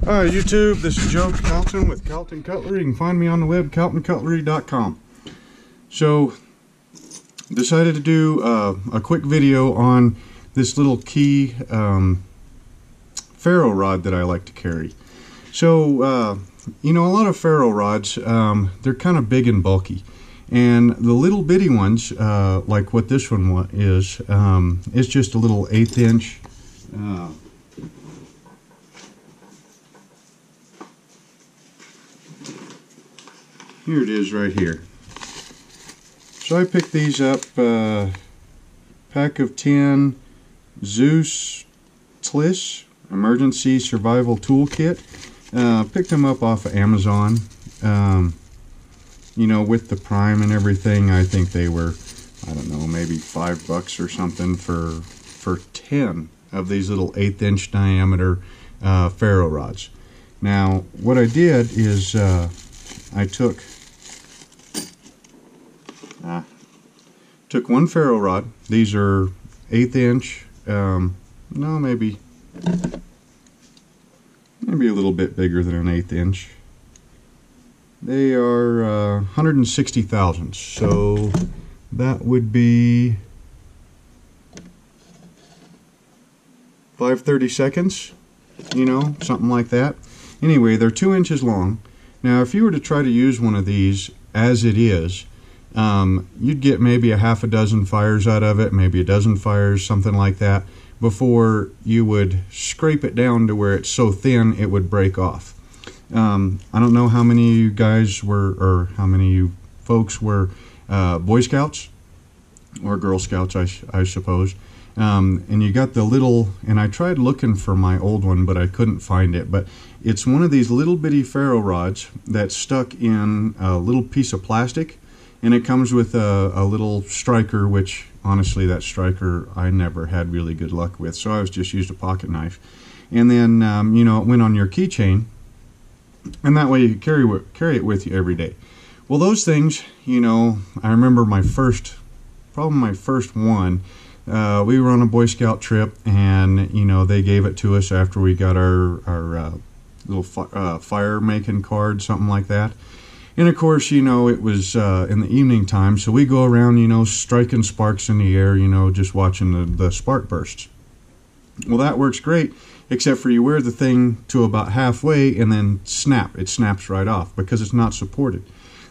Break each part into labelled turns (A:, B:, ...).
A: Hi YouTube, this is Joe Calton with Calton Cutlery. You can find me on the web, caltoncutlery.com. So, decided to do a quick video on this little key ferro rod that I like to carry. So, you know, a lot of ferro rods, they're kind of big and bulky. And the little bitty ones, like what this one is, it's just a little 1/8 inch. Here it is right here. So I picked these up, pack of 10 Zeus Tliss Emergency Survival Toolkit. Picked them up off of Amazon. You know, with the Prime and everything, I think they were, I don't know, maybe $5 or something for 10 of these little 1/8 inch diameter ferro rods. Now, what I did is I took one ferro rod. These are 1/8 inch, no, maybe a little bit bigger than an 1/8 inch. They are 160 thousandths, so that would be 5/32, you know, something like that. Anyway, they're 2 inches long. Now, if you were to try to use one of these as it is, you'd get maybe a half a dozen fires out of it, maybe a dozen fires, something like that, before you would scrape it down to where it's so thin it would break off. I don't know how many of you guys were, or how many of you folks were Boy Scouts or Girl Scouts, I suppose. And you got the little, and I tried looking for my old one, but I couldn't find it. But it's one of these little bitty ferro rods that's stuck in a little piece of plastic, and it comes with a little striker, which honestly, that striker I never had really good luck with, so I was just used a pocket knife. And then you know, it went on your keychain, and that way you could carry it with you every day. Well, those things, you know, I remember probably my first one. We were on a Boy Scout trip, and you know, they gave it to us after we got our little fire making card, something like that. And of course, you know, it was in the evening time, so we go around, you know, striking sparks in the air, you know, just watching the spark bursts. Well, that works great, except for you wear the thing to about halfway and then it snaps right off because it's not supported.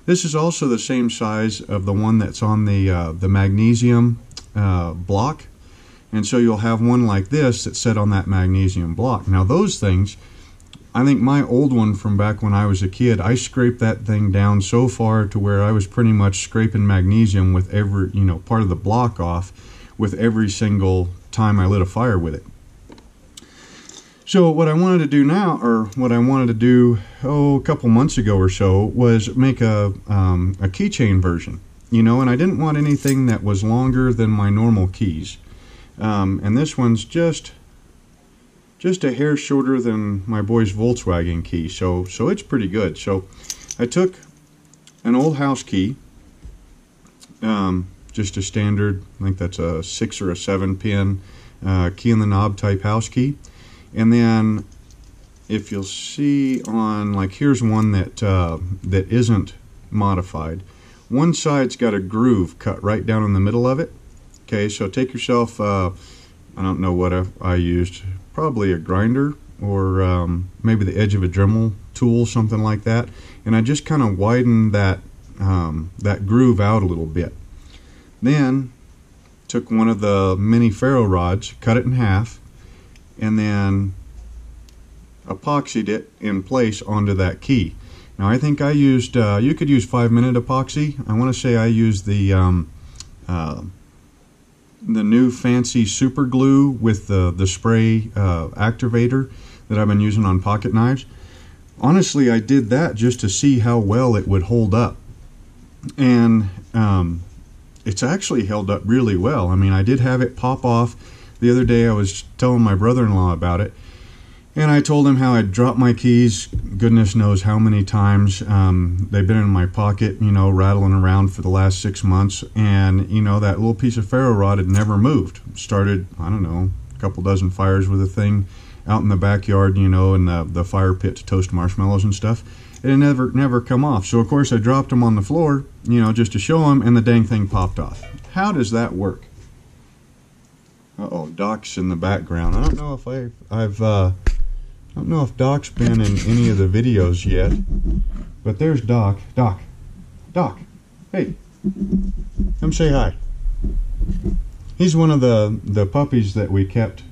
A: This is also the same size of the one that's on the magnesium block, and so you'll have one like this that's set on that magnesium block. Now those things, I think my old one from back when I was a kid, I scraped that thing down so far to where I was pretty much scraping magnesium with every, you know, part of the block off with every single time I lit a fire with it. So what I wanted to do now, or what I wanted to do, a couple months ago or so, was make a keychain version. You know, and I didn't want anything that was longer than my normal keys. And this one's just a hair shorter than my boy's Volkswagen key, so it's pretty good. So I took an old house key, just a standard, I think that's a 6 or a 7 pin key in the knob type house key. And then if you'll see on, like, here's one that isn't modified. One side's got a groove cut right down in the middle of it. Okay, so take yourself, I don't know what I used, probably a grinder, or maybe the edge of a Dremel tool, something like that. And I just kind of widened that groove out a little bit. Then took one of the mini ferro rods, cut it in half, and then epoxied it in place onto that key. Now I think I used, you could use 5-minute epoxy. I want to say I used the new fancy super glue with the spray activator that I've been using on pocket knives. Honestly, I did that just to see how well it would hold up. And it's actually held up really well. I mean, I did have it pop off. The other day I was telling my brother-in-law about it, and I told him how I'd dropped my keys, goodness knows how many times. They've been in my pocket, you know, rattling around for the last 6 months, and, you know, that little piece of ferro rod had never moved. Started, I don't know, couple dozen fires with the thing out in the backyard, you know, in the fire pit to toast marshmallows and stuff. It never come off. So of course I dropped them on the floor, you know, just to show them, and the dang thing popped off. How does that work? Uh-oh, Doc's in the background. I don't know if I don't know if Doc's been in any of the videos yet, but there's Doc. Doc, hey, come say hi. He's one of the puppies that we kept.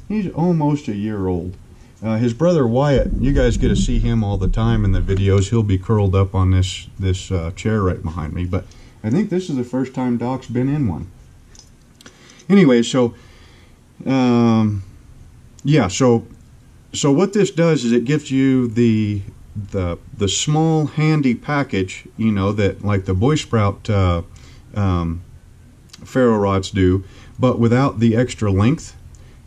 A: He's almost a year old. His brother Wyatt, you guys get to see him all the time in the videos. He'll be curled up on this chair right behind me, but I think this is the first time Doc's been in one. Anyway, so yeah, so what this does is it gives you the small handy package, you know, that like the Boy Sprout ferro rods do, but without the extra length.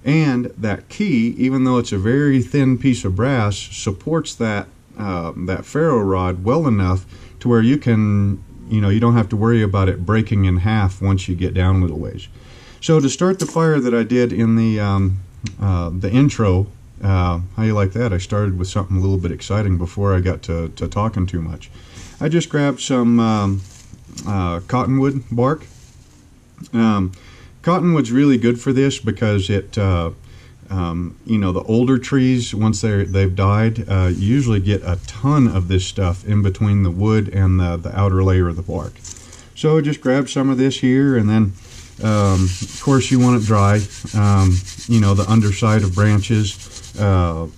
A: And that key, even though it's a very thin piece of brass, supports that that ferro rod well enough to where you can, you know, you don't have to worry about it breaking in half once you get down a little ways. So to start the fire that I did in the intro, how you like that? I started with something a little bit exciting before I got to talking too much. I just grabbed some cottonwood bark. Cottonwood's really good for this because it, you know, the older trees, once they've died, you usually get a ton of this stuff in between the wood and the outer layer of the bark. So I just grab some of this here, and then, of course, you want it dry. You know, the underside of branches, the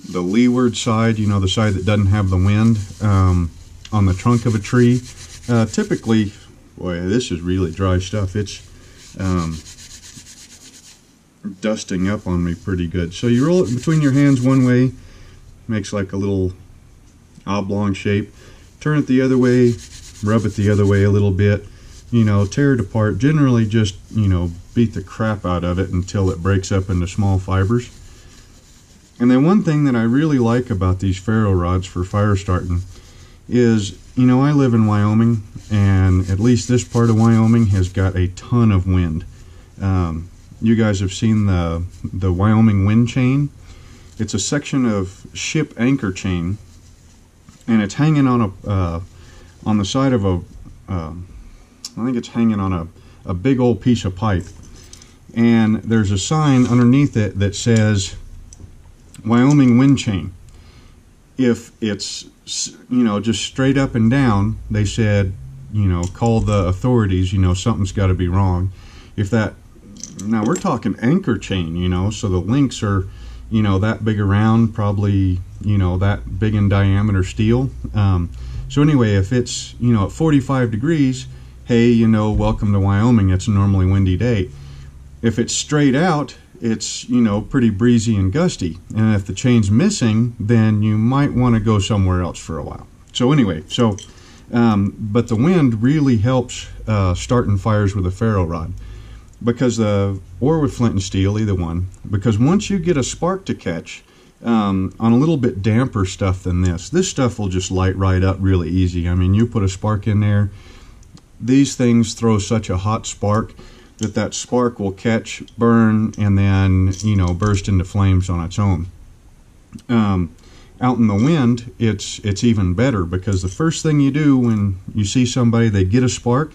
A: leeward side, you know, the side that doesn't have the wind, on the trunk of a tree. Typically, boy, this is really dry stuff. It's dusting up on me pretty good. So you roll it between your hands one way, makes like a little oblong shape. Turn it the other way, rub it the other way a little bit, you know, tear it apart. Generally just, you know, beat the crap out of it until it breaks up into small fibers. And then one thing that I really like about these ferro rods for fire starting is, you know, I live in Wyoming, and at least this part of Wyoming has got a ton of wind. You guys have seen the Wyoming wind chain. It's a section of ship anchor chain, and it's hanging on the side of I think it's hanging on a big old piece of pipe. And there's a sign underneath it that says Wyoming wind chain. If it's, you know, just straight up and down, they said, you know, call the authorities, you know, something's got to be wrong. If that, now we're talking anchor chain, you know, so the links are, you know, that big around, probably, you know, that big in diameter steel. So anyway, if it's, you know, at 45 degrees, hey, you know, welcome to Wyoming, it's a normally windy day. If it's straight out, it's, you know, pretty breezy and gusty. And if the chain's missing, then you might want to go somewhere else for a while. So anyway, so, but the wind really helps starting fires with a ferro rod. Because or with flint and steel, either one. Because once you get a spark to catch, on a little bit damper stuff than this stuff will just light right up really easy. I mean, you put a spark in there, these things throw such a hot spark that spark will catch, burn, and then, you know, burst into flames on its own. Out in the wind, it's even better, because the first thing you do when you see somebody, they get a spark,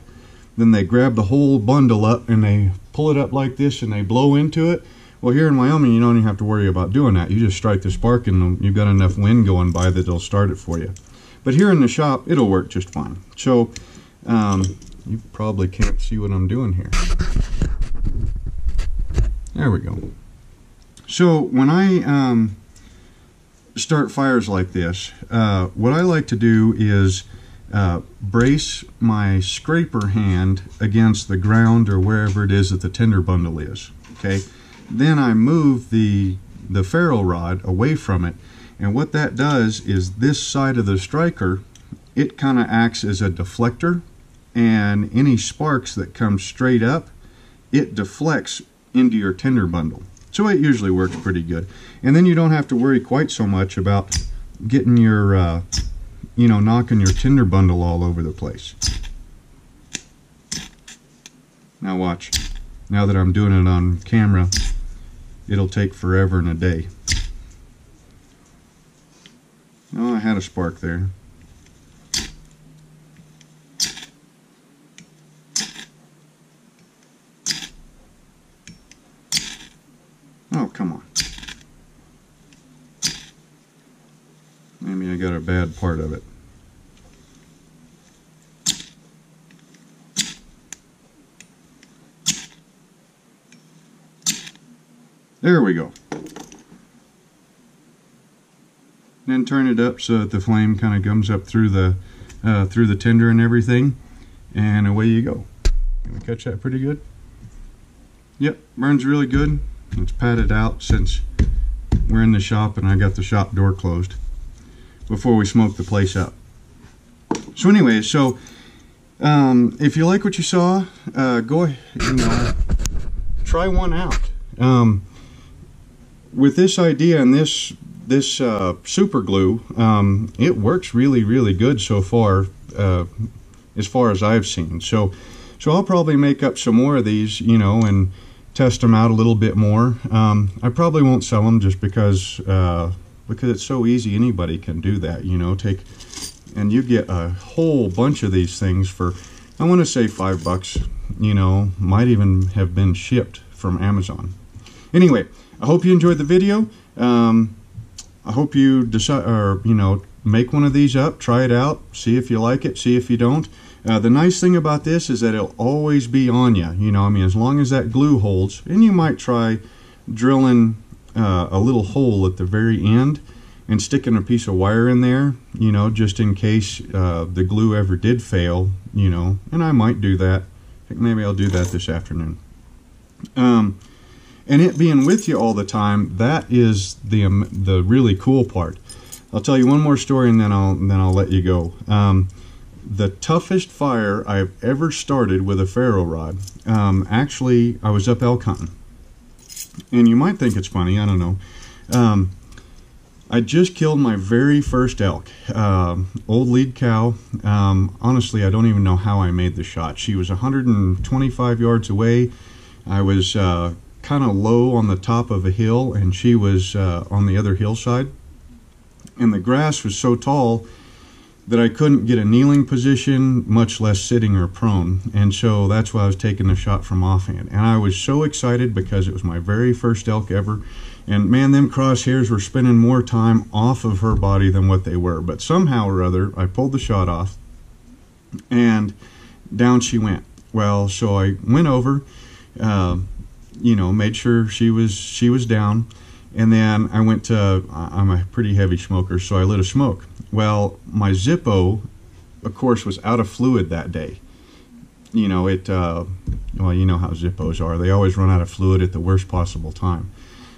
A: then they grab the whole bundle up and they pull it up like this and they blow into it. Well, here in Wyoming, you don't even have to worry about doing that. You just strike the spark and you've got enough wind going by that it'll start it for you. But here in the shop, it'll work just fine. So, you probably can't see what I'm doing here. There we go. So when I start fires like this, what I like to do is brace my scraper hand against the ground or wherever it is that the tinder bundle is. Okay. Then I move the ferro rod away from it, and what that does is this side of the striker, it kind of acts as a deflector, and any sparks that come straight up, it deflects into your tinder bundle. So it usually works pretty good. And then you don't have to worry quite so much about getting your, you know, knocking your tinder bundle all over the place. Now watch. now that I'm doing it on camera, it'll take forever and a day. Oh, I had a spark there. Oh, come on. Maybe I got a bad part of it. There we go. Then turn it up so that the flame kind of comes up through the tinder and everything, and away you go. Can we catch that pretty good? Yep, burns really good. It's patted out since we're in the shop and I got the shop door closed before we smoke the place up. So anyway, if you like what you saw, go ahead, try one out. With this idea and this super glue, it works really good so far as I've seen. So I'll probably make up some more of these, and test them out a little bit more. I probably won't sell them just because it's so easy. Anybody can do that, and you get a whole bunch of these things for, I want to say $5, might even have been shipped from Amazon. Anyway, I hope you enjoyed the video. I hope you decide, or make one of these up, try it out, see if you like it, see if you don't. The nice thing about this is that it'll always be on you. As long as that glue holds, and you might try drilling a little hole at the very end and sticking a piece of wire in there, just in case the glue ever did fail, and I might do that. I think maybe I'll do that this afternoon. And it being with you all the time, that is the really cool part. I'll tell you one more story and then I'll let you go. The toughest fire I've ever started with a ferro rod, actually I was up elk hunting. And you might think it's funny, I don't know. I just killed my very first elk, old lead cow. Honestly, I don't even know how I made the shot. She was 125 yards away. I was kind of low on the top of a hill, and she was on the other hillside. And the grass was so tall that I couldn't get a kneeling position, much less sitting or prone. And so that's why I was taking the shot from offhand. And I was so excited because it was my very first elk ever. And man, them crosshairs were spending more time off of her body than what they were. But somehow or other, I pulled the shot off, and down she went. Well, so I went over, made sure she was down, and then I went to, I'm a pretty heavy smoker, so I lit a smoke. Well, my Zippo, of course, was out of fluid that day. Well, you know how Zippos are. They always run out of fluid at the worst possible time.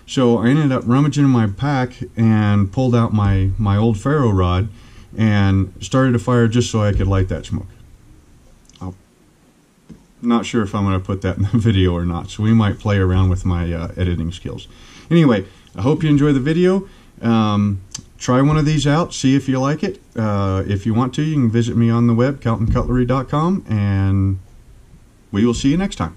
A: So I ended up rummaging in my pack and pulled out my old ferro rod and started a fire just so I could light that smoke. I'm not sure if I'm going to put that in the video or not, so we might play around with my editing skills. Anyway, I hope you enjoy the video. Try one of these out, see if you like it. If you want to, you can visit me on the web, caltoncutlery.com, and we will see you next time.